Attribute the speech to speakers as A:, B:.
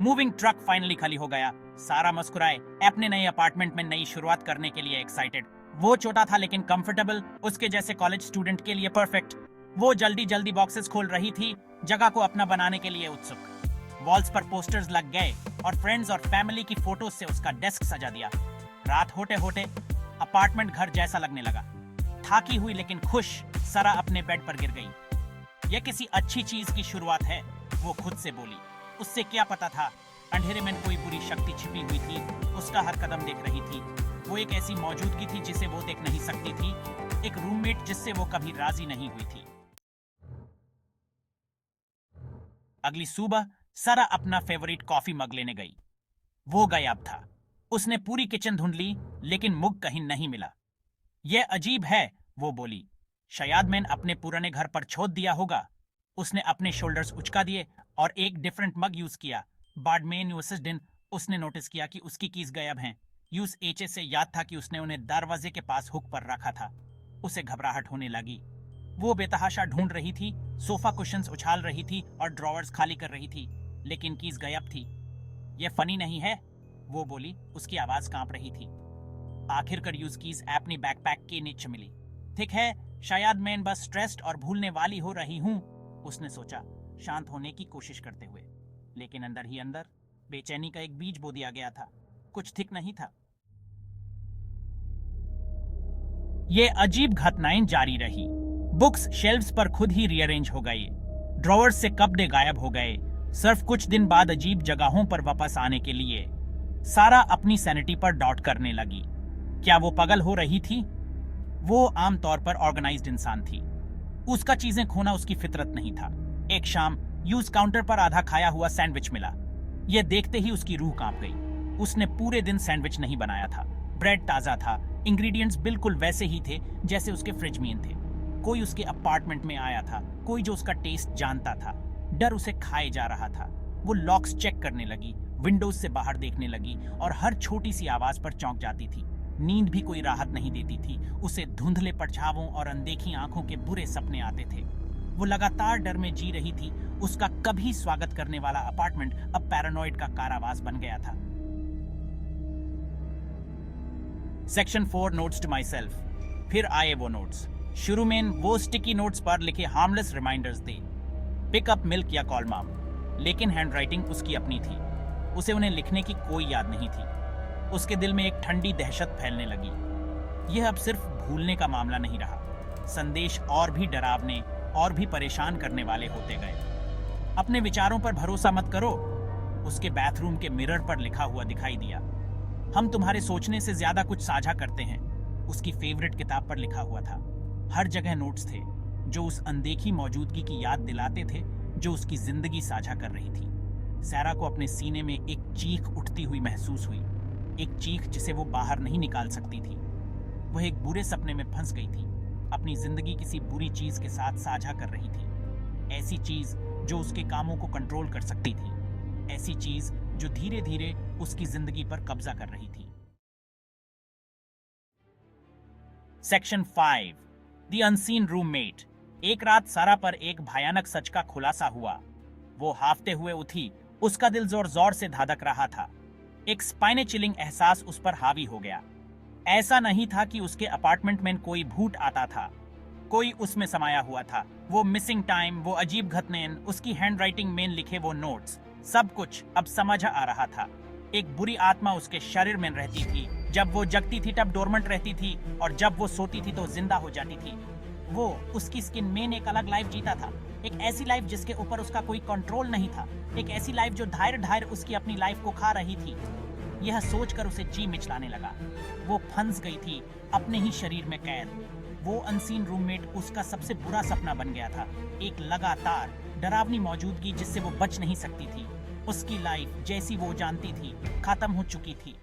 A: Moving truck finally खाली हो गया। सारा मुस्कुराए, अपने नए अपार्टमेंट में नई शुरुआत करने के लिए एक्साइटेड। वो छोटा था लेकिन कंफर्टेबल, उसके जैसे कॉलेज स्टूडेंट के लिए परफेक्ट। वो जल्दी जल्दी बॉक्सेस खोल रही थी, जगह को अपना बनाने के लिए उत्सुक। वॉल्स पर पोस्टर्स लग गए और फ्रेंड्स और फैमिली की फोटोज से उसका डेस्क सजा दिया। रात होते होते अपार्टमेंट घर जैसा लगने लगा। थाकी हुई लेकिन खुश, सारा अपने बेड पर गिर गई। यह किसी अच्छी चीज की शुरुआत है, वो खुद से बोली। उससे क्या पता था, अंधेरे में कोई बुरी शक्ति छिपी हुई थी, उसका हर कदम देख रही थी। वो एक ऐसी मौजूदगी थी जिसे वो देख नहीं सकती थी, एक रूममेट जिससे वो कभी राजी नहीं हुई थी। अगली सुबह सारा अपना फेवरेट कॉफी मग लेने गई। वो गायब था। उसने पूरी किचन ढूंढ ली लेकिन मुग कहीं नहीं मिला। यह अजीब है, वो बोली। शायद मैंने अपने पुराने घर पर छोड़ दिया होगा। उसने अपने शोल्डर्स उचका दिए और एक डिफरेंट मग यूज किया। बाद में न्यूसेस दिन उसने नोटिस किया कि उसकी कीज गायब हैं। यूज एचे से याद था कि उसने उन्हें दरवाजे के पास हुक पर रखा था। उसे घबराहट होने लगी। वो बेतहाशा ढूंढ रही थी, सोफा कुशन्स उछाल रही थी और ड्रॉवर्स खाली कर रही थी, लेकिन कीज गायब थी। यह फनी नहीं है, वो बोली। उसकी आवाज कांप रही थी। आखिरकार यूज कीज अपनी बैकपैक के नीचे मिली। ठीक है, शायद मैं बस स्ट्रेस्ड और भूलने वाली हो रही हूं, उसने सोचा, शांत होने की कोशिश करते हुए। लेकिन अंदर ही अंदर बेचैनी का एक बीज बो दिया गया था। कुछ ठीक नहीं था। ये अजीब घटनाएं जारी रही। बुक्स शेल्व्स पर खुद ही रीअरेंज हो गई। ड्रॉवर्स से कपड़े गायब हो गए। सिर्फ कुछ दिन बाद अजीब जगहों पर वापस आने के लिए सारा अपनी सैनिटी पर डाउट करने लगी। क्या वो पागल हो रही थी? वो आमतौर पर ऑर्गेनाइज्ड इंसान थी। उसका चीजें खोना उसकी फितरत नहीं था। एक शाम यूज काउंटर पर आधा खाया हुआ सैंडविच मिला। यह देखते ही उसकी रूह कांप गई। उसने पूरे दिन सैंडविच नहीं बनाया था। ब्रेड ताजा था, इंग्रेडिएंट्स बिल्कुल वैसे ही थे जैसे उसके फ्रिज में थे। कोई उसके अपार्टमेंट में आया था, कोई जो उसका टेस्ट जानता था। डर उसे खाए जा रहा था। वो लॉक्स चेक करने लगी, विंडोज से बाहर देखने लगी और हर छोटी सी आवाज पर चौंक जाती थी। नींद भी कोई राहत नहीं देती थी। उसे धुंधले परछावों और अनदेखी आंखों के बुरे सपने आते थे। वो लगातार डर में जी रही थी। उसका कभी स्वागत करने वाला अपार्टमेंट अब पैरानॉइड का कारावास बन गया था। Section 4 notes to myself. फिर आए वो नोट्स। शुरू में वो स्टिकी नोट्स पर लिखे हार्मलेस रिमाइंडर्स थे, पिकअप मिल्क या कॉल मॉम। लेकिन हैंडराइटिंग उसकी अपनी थी। उसे उन्हें लिखने की कोई याद नहीं थी। उसके दिल में एक ठंडी दहशत फैलने लगी। यह अब सिर्फ भूलने का मामला नहीं रहा। संदेश और भी डरावने और भी परेशान करने वाले होते गए। अपने विचारों पर भरोसा मत करो, उसके बाथरूम के मिरर पर लिखा हुआ दिखाई दिया। हम तुम्हारे सोचने से ज्यादा कुछ साझा करते हैं, उसकी फेवरेट किताब पर लिखा हुआ था। हर जगह नोट्स थे जो उस अनदेखी मौजूदगी की याद दिलाते थे जो उसकी जिंदगी साझा कर रही थी। सारा को अपने सीने में एक चीख उठती हुई महसूस हुई, एक चीख जिसे वो बाहर नहीं निकाल सकती थी। वह एक बुरे सपने में फंस गई थी, अपनी जिंदगी किसी बुरी चीज के साथ साझा कर रही थी। ऐसी चीज जो उसके कामों को कंट्रोल कर सकती थी, ऐसी चीज जो धीरे धीरे उसकी जिंदगी पर कब्जा कर रही थी। Section 5 the unseen roommate. एक रात सारा पर एक भयानक सच का खुलासा हुआ। वो हाफते हुए उठी, उसका दिल जोर जोर से धड़क रहा था। एक स्पाइने चिलिंग एहसास उस पर हावी हो गया। ऐसा नहीं था कि उसके अपार्टमेंट में कोई भूत आता था, कोई उसमें समाया हुआ था। वो मिसिंग टाइम, वो अजीब घटनाएं, उसकी हैंडराइटिंग में लिखे वो नोट्स, सब कुछ अब समझ आ रहा था। एक बुरी आत्मा उसके शरीर में रहती थी। जब वो जगती थी तब डोरमेंट रहती थी और जब वो सोती थी तो जिंदा हो जाती थी। वो उसकी स्किन में एक अलग लाइफ जीता था, एक ऐसी लाइफ जिसके ऊपर उसका कोई कंट्रोल नहीं था, एक ऐसी लाइफ जो धायर धायर उसकी अपनी लाइफ को खा रही थी। यह सोचकर उसे जी मिचलाने लगा। वो फंस गई थी अपने ही शरीर में कैद। वो अनसीन रूममेट उसका सबसे बुरा सपना बन गया था, एक लगातार डरावनी मौजूदगी जिससे वो बच नहीं सकती थी। उसकी लाइफ जैसी वो जानती थी खत्म हो चुकी थी।